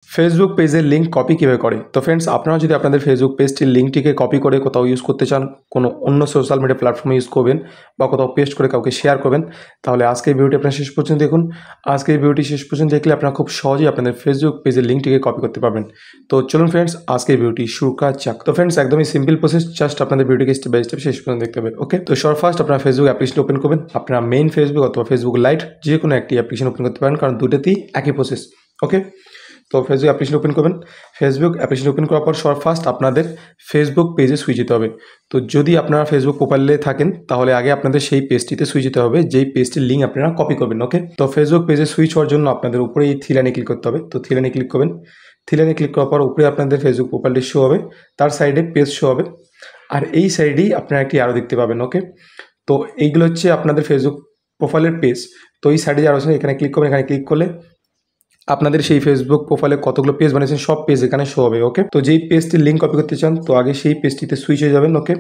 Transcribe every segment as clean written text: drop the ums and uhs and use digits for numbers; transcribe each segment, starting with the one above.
Facebook পেজের link copy কীভাবে করে? তো ফ্রেন্ডস, আপনারা যদি আপনাদের ফেসবুক পেজটির লিঙ্কটিকে কপি করে কোথাও ইউজ করতে চান, কোনো অন্য সোশ্যাল মিডিয়া প্ল্যাটফর্মে ইউজ করবেন বা কোথাও পেস্ট করে কাউকে শেয়ার করবেন, তাহলে আজকের ভিডিওটি আপনারা শেষ পর্যন্ত দেখুন। আজকের ভিডিওটি শেষ পর্যন্ত দেখলে আপনারা খুব সহজেই আপনাদের ফেসবুক পেজের লিঙ্কটিকে কপি করতে পারবেন। তো চলুন ফ্রেন্ডস, আজকের ভিডিওটি শুরু করা যাক। তো ফ্রেন্ডস, একদমই সিম্পল প্রসেস, জাস্ট আপনাদের ভিডিওকে স্টেপ বাই স্টেপ শেষ পর্যন্ত দেখতে হবে। ওকে, তো ফার্স্ট আপনারা ফেসবুক অ্যাপ্লিকেশন ওপেন করবেন। আপনারা মেইন ফেসবুক অথবা ফেসবুক লাইট যে কোনো একটি অ্যাপ্লিকেশন ওপেন করতে পারেন, কারণ দুটোতেই একই প্রসেস। ওকে, তো ফেসবুক অ্যাপ্লিকেশন ওপেন করবেন। ফেসবুক অ্যাপ্লিকেশন ওপেন করার পর ফার্স্ট আপনাদের ফেসবুক পেজে সুইচ যেতে হবে। তো যদি আপনারা ফেসবুক প্রোফাইলে থাকেন, তাহলে আগে আপনাদের সেই পেজটিতে সুইচ যেতে হবে, যেই পেজটির লিঙ্ক আপনারা কপি করবেন। ওকে, তো ফেসবুক পেজে সুইচ হওয়ার জন্য আপনাদের উপরে এই থ্রি লাইনে ক্লিক করতে হবে। তো থ্রি লাইনে ক্লিক করবেন। থ্রি লাইনে ক্লিক করার পর উপরে আপনাদের ফেসবুক প্রোফাইলটি শো হবে, তার সাইডে পেজ শো হবে, আর এই সাইডেই আপনারা একটি আরও দেখতে পাবেন। ওকে, তো এইগুলো হচ্ছে আপনাদের ফেসবুক প্রোফাইলের পেজ। তো এই সাইডে আরও আছে, এখানে ক্লিক করবেন। এখানে ক্লিক করলে আপনাদের সেই ফেসবুক প্রোফাইলে কতগুলো পেজ বানিয়েছেন সব পেজ এখানে শো হবে। ওকে, তো যেই পেজটির লিঙ্ক কপি করতে চান, তো আগে সেই পেজটিতে সুইচ হয়ে যাবেন। ওকে,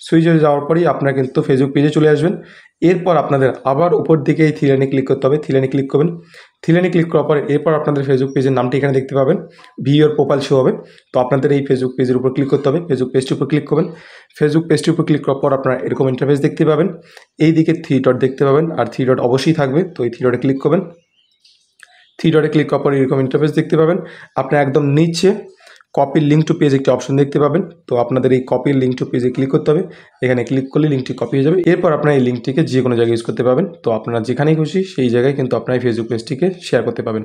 সুইচ হয়ে যাওয়ার পরেই আপনারা কিন্তু ফেসবুক পেজে চলে আসবেন। এরপর আপনাদের আবার উপর দিকে এই থ্রি লাইনে ক্লিক করতে হবে। থ্রি লাইনে ক্লিক করবেন। থ্রি লাইনে ক্লিক করার পর এরপর আপনাদের ফেসবুক পেজের নামটি এখানে দেখতে পাবেন, ভিউ ইওর প্রোফাইল শো হবে। তো আপনাদের এই ফেসবুক পেজের উপর ক্লিক করতে হবে। ফেসবুক পেজটির উপর ক্লিক করবেন। ফেসবুক পেজটির উপর ক্লিক করার পর আপনারা এরকম ইন্টারফেস দেখতে পাবেন। এই দিকে থ্রি ডট দেখতে পাবেন, আর থ্রি ডট অবশ্যই থাকবে। তো এই থ্রি ডটে ক্লিক করবেন। থ্রি ডটে ক্লিক করার পর এরকম ইন্টারফেস দেখতে পাবেন। আপনার একদম নিচে কপির লিঙ্ক টু পেজ একটি অপশন দেখতে পাবেন। তো আপনাদের এই কপির লিঙ্ক টু পেজে ক্লিক করতে হবে। এখানে ক্লিক করলে লিঙ্কটি কপি হয়ে যাবে। এরপর আপনারা এই লিঙ্কটিকে যে কোনো জায়গায় ইউজ করতে পারবেন। তো আপনারা যেখানেই খুশি সেই জায়গায় কিন্তু আপনারা এই ফেসবুক পেজটিকে শেয়ার করতে পারবেন।